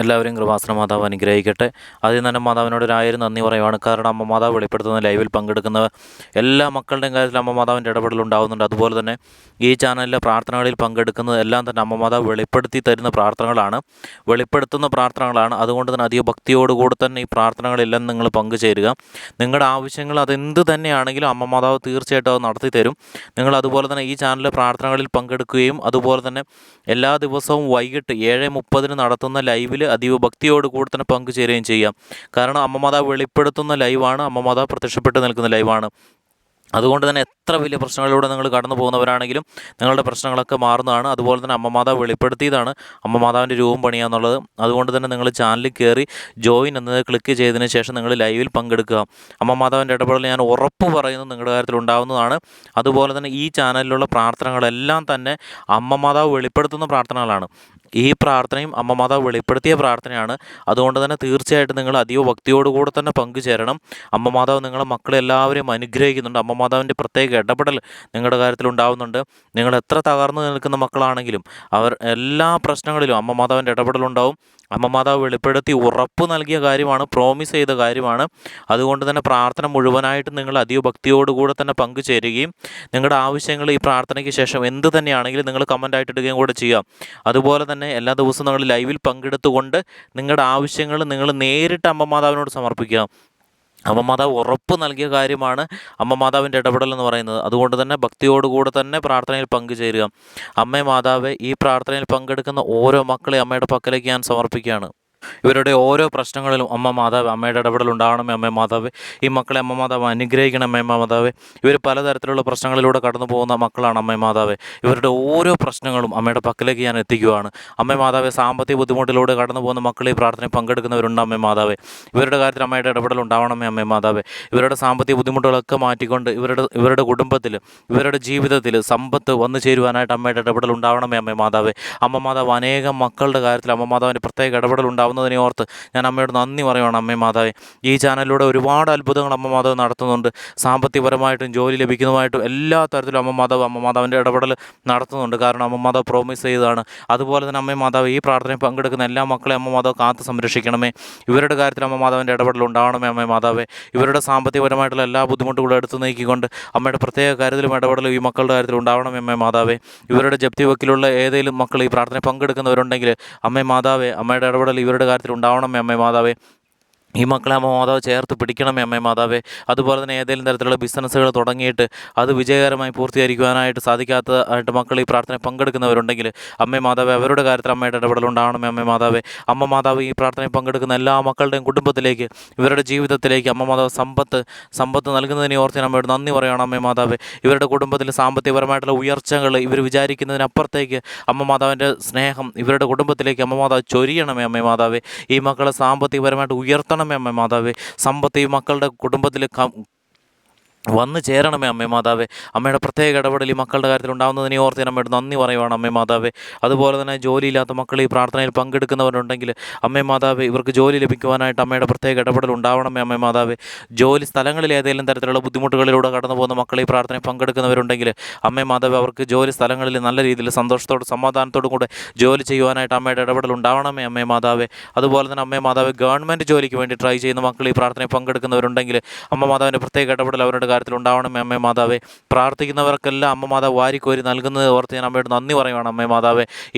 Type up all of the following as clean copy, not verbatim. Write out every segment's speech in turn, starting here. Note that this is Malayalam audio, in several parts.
എല്ലാവരെയും കൃപാസന മാതാവ് അനുഗ്രഹിക്കട്ടെ. ആദ്യം തന്നെ മാതാവിനോട് ഒരായിരം നന്ദി പറയുവാണ്. കാരണം അമ്മ മാതാവ് വെളിപ്പെടുത്തുന്ന ലൈവിൽ പങ്കെടുക്കുന്ന എല്ലാ മക്കളുടെയും കാര്യത്തിൽ അമ്മ മാതാവിൻ്റെ ഇടപെടൽ ഉണ്ടാകുന്നുണ്ട്. അതുപോലെ തന്നെ ഈ ചാനലിലെ പ്രാർത്ഥനകളിൽ പങ്കെടുക്കുന്നത് എല്ലാം തന്നെ അമ്മ മാതാവ് വെളിപ്പെടുത്തി തരുന്ന പ്രാർത്ഥനകളാണ്, വെളിപ്പെടുത്തുന്ന പ്രാർത്ഥനകളാണ്. അതുകൊണ്ട് തന്നെ അധിക ഭക്തിയോടുകൂടി തന്നെ ഈ പ്രാർത്ഥനകളെല്ലാം നിങ്ങൾ പങ്കുചേരുക. നിങ്ങളുടെ ആവശ്യങ്ങൾ അതെന്ത് തന്നെയാണെങ്കിലും അമ്മ മാതാവ് തീർച്ചയായിട്ടും അത് നടത്തി തരും. നിങ്ങൾ അതുപോലെ തന്നെ ഈ ചാനലിലെ പ്രാർത്ഥനകളിൽ പങ്കെടുക്കുകയും അതുപോലെ തന്നെ എല്ലാ ദിവസവും വൈകിട്ട് 7:30 നടത്തുന്ന ലൈവിൽ അതീവ ഭക്തിയോട് കൂടി തന്നെ പങ്കുചേരുകയും ചെയ്യാം. കാരണം അമ്മ മാതാവ് വെളിപ്പെടുത്തുന്ന ലൈവാണ്, അമ്മ മാതാവ് പ്രത്യക്ഷപ്പെട്ട് നിൽക്കുന്ന ലൈവാണ്. അതുകൊണ്ട് തന്നെ എത്ര വലിയ പ്രശ്നങ്ങളിലൂടെ നിങ്ങൾ കടന്നു പോകുന്നവരാണെങ്കിലും നിങ്ങളുടെ പ്രശ്നങ്ങളൊക്കെ മാറുന്നതാണ്. അതുപോലെ തന്നെ അമ്മ മാതാവ് വെളിപ്പെടുത്തിയതാണ് അമ്മ മാതാവിൻ്റെ രൂപം പണിയുക എന്നുള്ളത്. അതുകൊണ്ട് തന്നെ നിങ്ങൾ ചാനലിൽ കയറി ജോയിൻ എന്നത് ക്ലിക്ക് ചെയ്തതിന് ശേഷം നിങ്ങൾ ലൈവിൽ പങ്കെടുക്കുക. അമ്മ മാതാവിൻ്റെ ഇടപെടൽ ഞാൻ ഉറപ്പ് പറയുന്നത് നിങ്ങളുടെ കാര്യത്തിൽ ഉണ്ടാകുന്നതാണ്. അതുപോലെ തന്നെ ഈ ചാനലിലുള്ള പ്രാർത്ഥനകളെല്ലാം തന്നെ അമ്മ മാതാവ് വെളിപ്പെടുത്തുന്ന പ്രാർത്ഥനകളാണ്. ഈ പ്രാർത്ഥനയും അമ്മ മാതാവ് വെളിപ്പെടുത്തിയ പ്രാർത്ഥനയാണ്. അതുകൊണ്ട് തന്നെ തീർച്ചയായിട്ടും നിങ്ങൾ അതീവ ഭക്തിയോടുകൂടെ തന്നെ പങ്കുചേരണം. അമ്മ മാതാവ് നിങ്ങളെ മക്കളെ എല്ലാവരെയും അനുഗ്രഹിക്കുന്നുണ്ട്. അമ്മ മാതാവിൻ്റെ പ്രത്യേക ഇടപെടൽ നിങ്ങളുടെ കാര്യത്തിൽ ഉണ്ടാകുന്നുണ്ട്. നിങ്ങൾ എത്ര തകർന്നു നിൽക്കുന്ന മക്കളാണെങ്കിലും അവർ എല്ലാ പ്രശ്നങ്ങളിലും അമ്മ മാതാവിൻ്റെ ഇടപെടലുണ്ടാവും. അമ്മ മാതാവ് വെളിപ്പെടുത്തി ഉറപ്പ് നൽകിയ കാര്യമാണ്, പ്രോമിസ് ചെയ്ത കാര്യമാണ്. അതുകൊണ്ട് തന്നെ പ്രാർത്ഥന മുഴുവനായിട്ടും നിങ്ങൾ അതീവ ഭക്തിയോടുകൂടെ തന്നെ പങ്കുചേരുകയും നിങ്ങളുടെ ആവശ്യങ്ങൾ ഈ പ്രാർത്ഥനയ്ക്ക് ശേഷം എന്ത് തന്നെയാണെങ്കിലും നിങ്ങൾ കമൻ്റായിട്ട് ഇടുകയും കൂടെ ചെയ്യാം. അതുപോലെ തന്നെ എല്ലാ ദിവസവും നിങ്ങൾ ലൈവിൽ പങ്കെടുത്തുകൊണ്ട് നിങ്ങളുടെ ആവശ്യങ്ങൾ നിങ്ങൾ നേരിട്ട് അമ്മ മാതാവിനോട് സമർപ്പിക്കുക. അമ്മ മാതാവ് ഉറപ്പ് നൽകിയ കാര്യമാണ് അമ്മ മാതാവിൻ്റെ ഇടപെടൽ എന്ന് പറയുന്നത്. അതുകൊണ്ട് തന്നെ ഭക്തിയോടുകൂടെ തന്നെ പ്രാർത്ഥനയിൽ പങ്കുചേരുക. അമ്മേ മാതാവേ, ഈ പ്രാർത്ഥനയിൽ പങ്കെടുക്കുന്ന ഓരോ മക്കളെ അമ്മയുടെ പക്കലേക്ക് ഞാൻ സമർപ്പിക്കുകയാണ്. ഇവരുടെ ഓരോ പ്രശ്നങ്ങളിലും അമ്മ മാതാവ് അമ്മയുടെ ഇടപെടൽ ഉണ്ടാകണമേ അമ്മേ മാതാവ്. ഈ മക്കളെ അമ്മ മാതാവ് അനുഗ്രഹിക്കണമേ അമ്മ മാതാവ്. ഇവർ പലതരത്തിലുള്ള പ്രശ്നങ്ങളിലൂടെ കടന്നു പോകുന്ന മക്കളാണ് അമ്മേ മാതാവ്. ഇവരുടെ ഓരോ പ്രശ്നങ്ങളും അമ്മയുടെ പക്കലേക്ക് ഞാൻ എത്തിക്കുകയാണ്. അമ്മേ മാതാവ്, സാമ്പത്തിക ബുദ്ധിമുട്ടിലൂടെ കടന്നു പോകുന്ന മക്കൾ ഈ പ്രാർത്ഥനയിൽ പങ്കെടുക്കുന്നവരുണ്ട് അമ്മേ മാതാവ്. ഇവരുടെ കാര്യത്തിൽ അമ്മയുടെ ഇടപെടൽ ഉണ്ടാവണമേ അമ്മേ മാതാവ്. ഇവരുടെ സാമ്പത്തിക ബുദ്ധിമുട്ടുകളൊക്കെ മാറ്റിക്കൊണ്ട് ഇവരുടെ കുടുംബത്തിൽ, ഇവരുടെ ജീവിതത്തിൽ സമ്പത്ത് വന്നു ചേരുവാനായിട്ട് അമ്മയുടെ ഇടപെടൽ ഉണ്ടാവണമേ അമ്മേ മാതാവ്. അമ്മ മാതാവ് അനേകം മക്കളുടെ കാര്യത്തിൽ അമ്മ മാതാവിൻ്റെ പ്രത്യേക ഇടപെടൽ ഉണ്ടാവുന്നതിനെ ഓർത്ത് ഞാൻ അമ്മയോട് നന്ദി പറയുവാണ് അമ്മേ മാതാവേ. ഈ ചാനലിലൂടെ ഒരുപാട് അത്ഭുതങ്ങൾ അമ്മ മാതാവ് നടത്തുന്നുണ്ട്. സാമ്പത്തികപരമായിട്ടും ജോലി ലഭിക്കുന്നതുമായിട്ടും എല്ലാ തരത്തിലും അമ്മ മാതാവിൻ്റെ ഇടപെടൽ നടത്തുന്നുണ്ട്. കാരണം അമ്മ മാതാവ് പ്രോമിസ് ചെയ്തതാണ്. അതുപോലെ തന്നെ അമ്മേ മാതാവ്, ഈ പ്രാർത്ഥനയിൽ പങ്കെടുക്കുന്ന എല്ലാ മക്കളെയും അമ്മ മാതാവ് കാത്ത് സംരക്ഷിക്കണമേ. ഇവരുടെ കാര്യത്തിൽ അമ്മ മാതാവിൻ്റെ ഇടപെടൽ ഉണ്ടാവണമേ അമ്മേ മാതാവേ. ഇവരുടെ സാമ്പത്തികപരമായിട്ടുള്ള എല്ലാ ബുദ്ധിമുട്ടുകളും എടുത്തു നീക്കിക്കൊണ്ട് അമ്മയുടെ പ്രത്യേക കാര്യത്തിലും ഇടപെടലും ഈ മക്കളുടെ കാര്യത്തിൽ ഉണ്ടാവണമേ അമ്മേ മാതാവേ. ഇവരുടെ ജപ്തി വക്കിലുള്ള ഏതെങ്കിലും മക്കൾ ഈ പ്രാർത്ഥനയിൽ പങ്കെടുക്കുന്നവരുണ്ടെങ്കിൽ അമ്മേ മാതാവേ, അമ്മയുടെ ഇടപെടൽ ഇവരുടെ കാര്യത്തിൽ ഉണ്ടാവണമേ അമ്മേ മാതാവേ. ഈ മക്കളെ അമ്മ മാതാവ് ചേർത്ത് പിടിക്കണമേ അമ്മേ മാതാവേ. അതുപോലെ തന്നെ ഏതെങ്കിലും തരത്തിലുള്ള ബിസിനസ്സുകൾ തുടങ്ങിയിട്ട് അത് വിജയകരമായി പൂർത്തീകരിക്കുവാനായിട്ട് സാധിക്കാത്തതായിട്ട് മക്കൾ ഈ പ്രാർത്ഥനയിൽ പങ്കെടുക്കുന്നവരുണ്ടെങ്കിൽ അമ്മേ മാതാവേ, അവരുടെ കാര്യത്തിൽ അമ്മയുടെ ഇടപെടൽ ഉണ്ടാവണമേ അമ്മേ മാതാവേ. അമ്മ മാതാവ് ഈ പ്രാർത്ഥനയിൽ പങ്കെടുക്കുന്ന എല്ലാ മക്കളുടെയും കുടുംബത്തിലേക്ക്, ഇവരുടെ ജീവിതത്തിലേക്ക് അമ്മ മാതാവ് സമ്പത്ത് നൽകുന്നതിനെ ഓർത്ത് ഞാൻ അമ്മയോട് നന്ദി പറയുകയാണ് അമ്മേ മാതാവേ. ഇവരുടെ കുടുംബത്തിൽ സാമ്പത്തികപരമായിട്ടുള്ള ഉയർച്ചകൾ ഇവർ വിചാരിക്കുന്നതിനപ്പുറത്തേക്ക് അമ്മ മാതാവിൻ്റെ സ്നേഹം ഇവരുടെ കുടുംബത്തിലേക്ക് അമ്മ മാതാവ് ചൊരിയണമേ അമ്മേ മാതാവേ. ഈ മക്കളെ സാമ്പത്തികപരമായിട്ട് ഉയർത്തണമേ അമ്മേ മാതാവേ. സമ്പത്ത് ഈ മക്കളുടെ കുടുംബത്തിൽ വന്നു ചേരണമേ അമ്മേ മാതാവേ. അമ്മയുടെ പ്രത്യേക ഇടപെടൽ ഈ മക്കളുടെ കാര്യത്തിൽ ഉണ്ടാകുന്നതിനെ ഓർത്ത് അമ്മയോട് നന്ദി പറയുവാണ് അമ്മേ മാതാവേ. അതുപോലെ തന്നെ ജോലിയില്ലാത്ത മക്കൾ ഈ പ്രാർത്ഥനയിൽ പങ്കെടുക്കുന്നവരുണ്ടെങ്കിൽ അമ്മേ മാതാവേ, ഇവർക്ക് ജോലി ലഭിക്കുവാനായിട്ട് അമ്മയുടെ പ്രത്യേക ഇടപെടൽ ഉണ്ടാവണമേ അമ്മേ മാതാവേ. ജോലി സ്ഥലങ്ങളിൽ ഏതെങ്കിലും തരത്തിലുള്ള ബുദ്ധിമുട്ടുകളിലൂടെ കടന്നു പോകുന്ന മക്കൾ ഈ പ്രാർത്ഥനയിൽ പങ്കെടുക്കുന്നവരുണ്ടെങ്കിൽ അമ്മേ മാതാവേ, അവർക്ക് ജോലി സ്ഥലങ്ങളിൽ നല്ല രീതിയിൽ സന്തോഷത്തോടും സമാധാനത്തോടും കൂടെ ജോലി ചെയ്യുവാനായിട്ട് അമ്മയുടെ ഇടപെടൽ ഉണ്ടാവണമേ അമ്മേ മാതാവേ. അതുപോലെ തന്നെ അമ്മേ മാതാവേ, ഗവൺമെൻറ് ജോലിക്ക് വേണ്ടി ട്രൈ ചെയ്യുന്ന മക്കൾ ഈ പ്രാർത്ഥനയിൽ പങ്കെടുക്കുന്നവരുണ്ടെങ്കിൽ അമ്മ മാതാവിൻ്റെ പ്രത്യേക ഇടപെടൽ അവരുടെ കാര്യത്തിൽ ഉണ്ടാവണമേ അമ്മേ മാതാവേ. പ്രാർത്ഥിക്കുന്നവർക്കെല്ലാം അമ്മ മാതാവ് വാരിക്കോരി നൽകുന്നത് ഓർത്ത് ഞാൻ അമ്മയോട് നന്ദി പറയുവാണ് അമ്മേ മാതാവേ.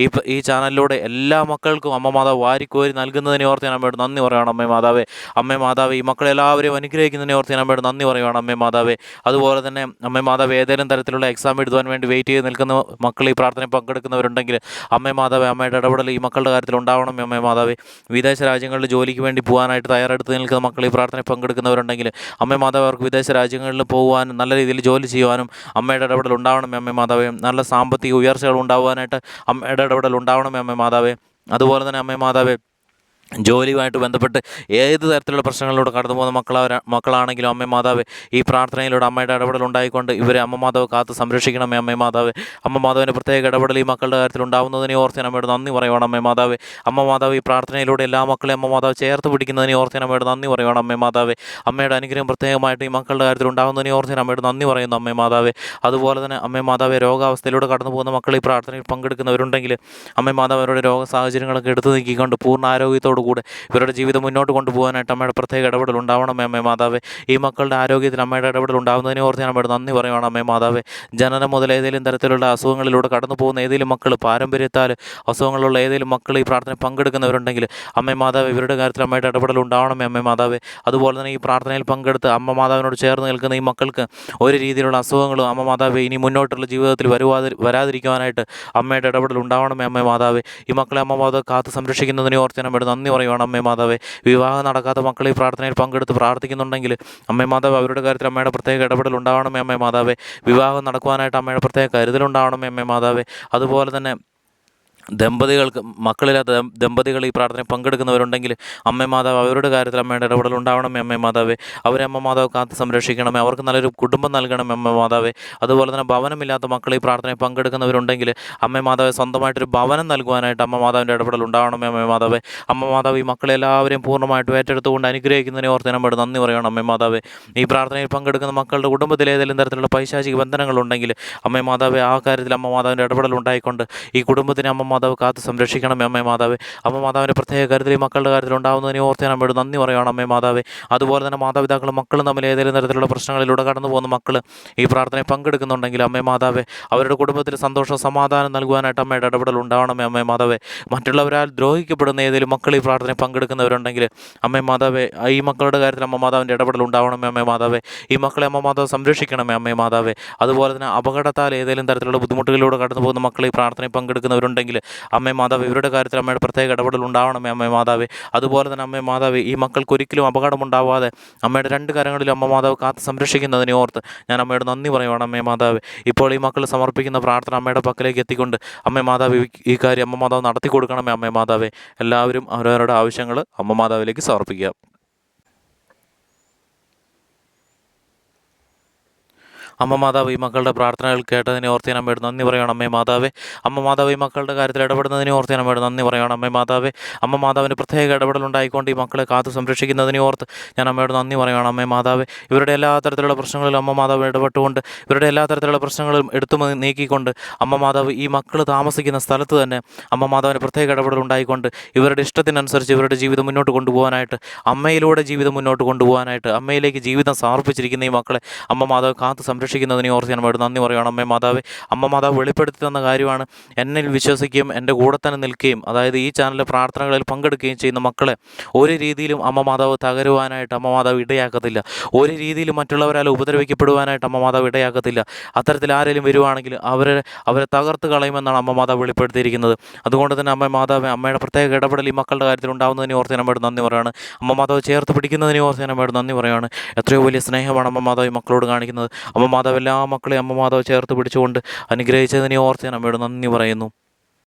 ഈ ചാനലിലൂടെ എല്ലാ മക്കൾക്കും അമ്മ മാതാവ് വാരിക്കോരി നൽകുന്നതിനെ ഓർത്ത് ഞാൻ അമ്മയോട് നന്ദി പറയുവാണ് അമ്മേ മാതാവേ. അമ്മേ മാതാവേ, ഈ മക്കളെല്ലാവരെയും അനുഗ്രഹിക്കുന്നതിനെ ഓർത്ത് ഞാൻ അമ്മയോട് നന്ദി പറയുവാണ് അമ്മേ മാതാവേ. അതുപോലെ തന്നെ അമ്മേ മാതാവ്, ഏതെങ്കിലും തരത്തിലുള്ള എക്സാം എഴുതുവാൻ വേണ്ടി വെയിറ്റ് ചെയ്ത് നിൽക്കുന്ന മക്കൾ ഈ പ്രാർത്ഥനയിൽ പങ്കെടുക്കുന്നവരുണ്ടെങ്കിൽ അമ്മേ മാതാവേ, അമ്മയുടെ ഇടപെടൽ ഈ മക്കളുടെ കാര്യത്തിൽ ഉണ്ടാവണമേ അമ്മേ മാതാവേ. വിദേശ രാജ്യങ്ങളിൽ ജോലിക്ക് വേണ്ടി പോകാനായിട്ട് തയ്യാറെടുത്ത് നിൽക്കുന്ന മക്കൾ ഈ പ്രാർത്ഥനയിൽ പങ്കെടുക്കുന്നവരുണ്ടെങ്കിൽ അമ്മേ മാതാവ്, അവർക്ക് വിദേശ രാജ്യങ്ങളിൽ പോകുവാനും നല്ല രീതിയിൽ ജോലി ചെയ്യുവാനും അമ്മയുടെ ഇടപെടൽ ഉണ്ടാവണമേ അമ്മേ മാതാവേ. നല്ല സാമ്പത്തിക ഉയർച്ചകൾ ഉണ്ടാകുവാനായിട്ട് അമ്മയുടെ ഇടപെടൽ ഉണ്ടാവണമേ അമ്മേ മാതാവേ. അതുപോലെ തന്നെ അമ്മേ മാതാവേ, ജോലിയുമായിട്ട് ബന്ധപ്പെട്ട് ഏത് തരത്തിലുള്ള പ്രശ്നങ്ങളിലൂടെ കടന്നു പോകുന്ന മക്കളാണെങ്കിലും അമ്മേ മാതാവേ, ഈ പ്രാർത്ഥനയിലൂടെ അമ്മയുടെ ഇടപെടൽ ഉണ്ടായിക്കൊണ്ട് ഇവരെ അമ്മ മാതാവ് കാത്ത് സംരക്ഷിക്കണമേ അമ്മേ മാതാവേ. അമ്മ മാതാവിൻ്റെ പ്രത്യേക ഇടപെടൽ ഈ മക്കളുടെ കാര്യത്തിൽ ഉണ്ടാകുന്നതിനെ ഓർത്ത് ഞാൻ അമ്മയോട് നന്ദി പറയുവാണ് അമ്മേ മാതാവേ. അമ്മ മാതാവ് ഈ പ്രാർത്ഥനയിലൂടെ എല്ലാ മക്കളെയും അമ്മ മാതാവ് ചേർത്ത് പിടിക്കുന്നതിനെ ഓർത്ത് ഞാൻ അമ്മയോട് നന്ദി പറയുവാണ് അമ്മേ മാതാവേ. അമ്മയുടെ അനുഗ്രഹം പ്രത്യേകമായിട്ട് ഈ മക്കളുടെ കാര്യത്തിൽ ഉണ്ടാകുന്നതിനെ ഓർത്ത് ഞാൻ അമ്മയോട് നന്ദി പറയുന്നു അമ്മേ മാതാവേ. അതുപോലെ തന്നെ അമ്മേ മാതാവേ, രോഗാവസ്ഥയിലൂടെ കടന്നു പോകുന്ന മക്കൾ ഈ പ്രാർത്ഥനയിൽ പങ്കെടുക്കുന്നവരുണ്ടെങ്കിൽ അമ്മേ മാതാവ് അവരുടെ രോഗ സാഹചര്യങ്ങളൊക്കെ എടുത്തു നീക്കിക്കൊണ്ട് പൂർണ്ണ ആരോഗ്യത്തോടു കൂടെ ഇവരുടെ ജീവിതം മുന്നോട്ട് കൊണ്ടുപോകാനായിട്ട് അമ്മയുടെ പ്രത്യേക ഇടപെടൽ ഉണ്ടാവണമേ അമ്മേ മാതാവേ. ഈ മക്കളുടെ ആരോഗ്യത്തിൽ അമ്മയുടെ ഇടപെടൽ ഉണ്ടാകുന്നതിനെ ഓർത്ത് ഞാൻ അമ്മയുടെ നന്ദി പറയുവാണ് അമ്മേ മാതാവേ. ജനനം മുതൽ ഏതെങ്കിലും തരത്തിലുള്ള അസുഖങ്ങളിലൂടെ കടന്നു പോകുന്ന ഏതെങ്കിലും മക്കൾ, പാരമ്പര്യത്താൽ അസുഖങ്ങളുള്ള ഏതെങ്കിലും മക്കൾ ഈ പ്രാർത്ഥന പങ്കെടുക്കുന്നവരുണ്ടെങ്കിൽ അമ്മേ മാതാവേ, ഇവരുടെ കാര്യത്തിൽ അമ്മയുടെ ഇടപെടൽ ഉണ്ടാവണമേ അമ്മേ മാതാവേ. അതുപോലെ തന്നെ ഈ പ്രാർത്ഥനയിൽ പങ്കെടുത്ത് അമ്മ മാതാവിനോട് ചേർന്ന് നിൽക്കുന്ന ഈ മക്കൾക്ക് ഒരു രീതിയിലുള്ള അസുഖങ്ങളും അമ്മ മാതാവേ ഇനി മുന്നോട്ടുള്ള ജീവിതത്തിൽ വരാതിരിക്കുവാനായിട്ട് അമ്മയുടെ ഇടപെടൽ ഉണ്ടാവണമേ അമ്മേ മാതാവേ. ഈ മക്കളെ അമ്മ മാതാവ് കാത്ത് സംരക്ഷിക്കുന്നതിനെ ഓർത്ത് ഞാൻ അമ്മയുടെ നന്ദി പറയുവാണ് അമ്മേ മാതാവേ. വിവാഹം നടക്കാത്ത മക്കൾ ഈ പ്രാർത്ഥനയിൽ പങ്കെടുത്ത് പ്രാർത്ഥിക്കുന്നുണ്ടെങ്കിൽ അമ്മേ മാതാവ് അവരുടെ കാര്യത്തിൽ അമ്മയുടെ പ്രത്യേക ഇടപെടൽ ഉണ്ടാവണമേ അമ്മേ മാതാവേ. വിവാഹം നടക്കുവാനായിട്ട് അമ്മയുടെ പ്രത്യേക കരുതലുണ്ടാവണമേ അമ്മേ മാതാവേ. അതുപോലെ തന്നെ മക്കളില്ലാത്ത ദമ്പതികൾ ഈ പ്രാർത്ഥനയിൽ പങ്കെടുക്കുന്നവരുണ്ടെങ്കിൽ അമ്മേ മാതാവ് അവരുടെ കാര്യത്തിൽ അമ്മയുടെ ഇടപെടൽ ഉണ്ടാവണമേ അമ്മേ മാതാവേ. അവരെ അമ്മ മാതാവ് കാത്ത് സംരക്ഷിക്കണമേ, അവർക്ക് നല്ലൊരു കുടുംബം നൽകണമേ അമ്മ മാതാവേ. അതുപോലെ തന്നെ ഭവനമില്ലാത്ത മക്കൾ ഈ പ്രാർത്ഥനയിൽ പങ്കെടുക്കുന്നവരുണ്ടെങ്കിൽ അമ്മേ മാതാവെ, സ്വന്തമായിട്ടൊരു ഭവനം നൽകുവാനായിട്ട് അമ്മ മാതാവിൻ്റെ ഇടപെടൽ ഉണ്ടാവണമേ അമ്മേ മാതാവേ. അമ്മ മാതാവ് ഈ മക്കളെല്ലാവരെയും പൂർണ്ണമായിട്ടും ഏറ്റെടുത്തുകൊണ്ട് അനുഗ്രഹിക്കുന്നതിനെ ഓർത്ത് നമ്മുടെ നന്ദി പറയണം അമ്മേ മാതാവേ. ഈ പ്രാർത്ഥനയിൽ പങ്കെടുക്കുന്ന മക്കളുടെ കുടുംബത്തിൽ ഏതെങ്കിലും തരത്തിലുള്ള പൈശാചിക ബന്ധനങ്ങളുണ്ടെങ്കിൽ അമ്മേ മാതാവേ, ആ കാര്യത്തിൽ അമ്മ മാതാവിൻ്റെ ഇടപെടൽ ഉണ്ടായിക്കൊണ്ട് ഈ കുടുംബത്തിനെ അമ്മ മാതാവ് കാത്ത് സംരക്ഷിക്കണമേ അമ്മേ മാതാവേ. അമ്മ മാതാവിൻ്റെ പ്രത്യേക കരുതൽ ഈ മക്കളുടെ കാര്യത്തിൽ ഉണ്ടാകുന്നതിനെ ഓർത്ത് അമ്മയോട് നന്ദി പറയുകയാണ് അമ്മേ മാതാവേ. അതുപോലെ തന്നെ മാതാപിതാക്കളും മക്കളും തമ്മിൽ ഏതെങ്കിലും തരത്തിലുള്ള പ്രശ്നങ്ങളിലൂടെ കടന്നു പോകുന്ന മക്കൾ ഈ പ്രാർത്ഥനയിൽ പങ്കെടുക്കുന്നുണ്ടെങ്കിൽ അമ്മേ മാതാവേ, അവരുടെ കുടുംബത്തിൽ സന്തോഷം സമാധാനം നൽകുവാനായിട്ട് അമ്മയുടെ ഇടപെടൽ ഉണ്ടാവണമേ അമ്മേ മാതാവേ. മറ്റുള്ളവരാൽ ദ്രോഹിക്കപ്പെടുന്ന ഏതെങ്കിലും മക്കൾ ഈ പ്രാർത്ഥനയിൽ പങ്കെടുക്കുന്നവരുണ്ടെങ്കിൽ അമ്മേ മാതാവേ, ഈ മക്കളുടെ കാര്യത്തിൽ അമ്മ മാതാവിൻ്റെ ഇടപെടൽ ഉണ്ടാവണമേ അമ്മേ മാതാവേ. ഈ മക്കളെ അമ്മ മാതാവ് സംരക്ഷിക്കണമേ അമ്മേ മാതാവേ. അതുപോലെ തന്നെ അപകടത്താൽ ഏതെങ്കിലും തരത്തിലുള്ള ബുദ്ധിമുട്ടുകളിലൂടെ കടന്നു പോകുന്ന മക്കൾ ഈ പ്രാർത്ഥനയിൽ പങ്കെടുക്കുന്നവരുണ്ടെങ്കിൽ അമ്മേ മാതാവ്, ഇവരുടെ കാര്യത്തിൽ അമ്മയുടെ പ്രത്യേക ഇടപെടൽ ഉണ്ടാവണമേ അമ്മേ മാതാവേ. അതുപോലെ തന്നെ അമ്മേ മാതാവേ, ഈ മക്കൾക്ക് ഒരിക്കലും അപകടമുണ്ടാവാതെ അമ്മയുടെ രണ്ട് കരങ്ങളിലും അമ്മ മാതാവ് കാത്ത് സംരക്ഷിക്കുന്നതിനെ ഓർത്ത് ഞാൻ അമ്മയോട് നന്ദി പറയുവാണ് അമ്മേ മാതാവേ. ഇപ്പോൾ ഈ മക്കൾ സമർപ്പിക്കുന്ന പ്രാർത്ഥന അമ്മയുടെ പക്കലേക്ക് എത്തിക്കൊണ്ട് അമ്മേ മാതാവ് ഈ കാര്യം അമ്മ മാതാവ് നടത്തി കൊടുക്കണമേ അമ്മേ മാതാവേ. എല്ലാവരും അവരവരുടെ ആവശ്യങ്ങൾ അമ്മ മാതാവിലേക്ക് സമർപ്പിക്കുക. അമ്മ മാതാവ് ഈ മക്കളുടെ പ്രാർത്ഥനകൾ കേട്ടതിനെ ഓർത്ത് ഞാൻ അമ്മയോട് നന്ദി പറയണം അമ്മേ മാതാവേ. അമ്മ മാതാവ് ഈ മക്കളുടെ കാര്യത്തിൽ ഇടപെടുന്നതിനെ ഓർത്ത് ഞാൻ അമ്മയോട് നന്ദി പറയണം അമ്മേ മാതാവേ. അമ്മ മാതാവിൻ്റെ പ്രത്യേക ഇടപെടൽ ഉണ്ടായിക്കൊണ്ട് ഈ മക്കളെ കാത്തു സംരക്ഷിക്കുന്നതിനെ ഓർത്ത് ഞാൻ അമ്മയോട് നന്ദി പറയണം അമ്മേ മാതാവേ. ഇവരുടെ എല്ലാ തരത്തിലുള്ള പ്രശ്നങ്ങളിലും അമ്മ മാതാവ് ഇടപെട്ടുകൊണ്ട് ഇവരുടെ എല്ലാ തരത്തിലുള്ള പ്രശ്നങ്ങളും എടുത്തു നീക്കിക്കൊണ്ട് അമ്മ മാതാവ് ഈ മക്കൾ താമസിക്കുന്ന സ്ഥലത്ത് തന്നെ അമ്മ മാതാവിൻ്റെ പ്രത്യേക ഇടപെടൽ ഉണ്ടായിക്കൊണ്ട് ഇവരുടെ ഇഷ്ടത്തിനനുസരിച്ച് ഇവരുടെ ജീവിതം മുന്നോട്ട് കൊണ്ടുപോകാനായിട്ട്, അമ്മയിലൂടെ ജീവിതം മുന്നോട്ട് കൊണ്ടുപോകാനായിട്ട്, അമ്മയിലേക്ക് ജീവിതം സമർപ്പിച്ചിരിക്കുന്ന ഈ മക്കളെ അമ്മ മാതാവ് കാത്ത് സംരക്ഷിക്കുന്നതിനെ ഓർത്ത് ഞാൻ അമ്മയോട് നന്ദി പറയുകയാണ് അമ്മേ മാതാവേ. അമ്മ മാതാവ് വെളിപ്പെടുത്തി തന്ന കാര്യമാണ്, എന്നിൽ വിശ്വസിക്കുകയും എൻ്റെ കൂടെ തന്നെ നിൽക്കുകയും അതായത് ഈ ചാനലിലെ പ്രാർത്ഥനകളിൽ പങ്കെടുക്കുകയും ചെയ്യുന്ന മക്കളെ ഒരു രീതിയിലും അമ്മ മാതാവ് തകരുവാനായിട്ട് അമ്മ മാതാവ് ഇടയാക്കത്തില്ല. ഒരു രീതിയിലും മറ്റുള്ളവരാൽ ഉപദ്രവിക്കപ്പെടുവാനായിട്ട് അമ്മ മാതാവ് ഇടയാക്കത്തില്ല. അത്തരത്തിൽ ആരെങ്കിലും വരുവാണെങ്കിൽ അവരെ തകർത്ത് കളയുമെന്നാണ് അമ്മ മാതാവ് വെളിപ്പെടുത്തിയിരിക്കുന്നത്. അതുകൊണ്ട് തന്നെ അമ്മ മാതാവ് അമ്മയുടെ പ്രത്യേക ഇടപെടൽ ഈ മക്കളുടെ കാര്യത്തിൽ ഉണ്ടാകുന്നതിനെ ഓർത്ത് ഞാൻ അമ്മയോട് നന്ദി പറയുകയാണ്. അമ്മ മാതാവ് ചേർത്ത് പിടിക്കുന്നതിനെ ഓർത്ത് ഞാൻ അമ്മയോട് നന്ദി പറയുകയാണ്. എത്രയോ വലിയ സ്നേഹമാണ് അമ്മ മാതാവ് ഈ മക്കളോട് കാണിക്കുന്നത്. അമ്മ മാതാവ് എല്ലാ മക്കളെയും അമ്മ മാതാവ് ചേർത്ത് പിടിച്ചുകൊണ്ട് അനുഗ്രഹിച്ചതിനെ ഓർത്ത് ഞാൻ അമ്മയോട് നന്ദി പറയുന്നു.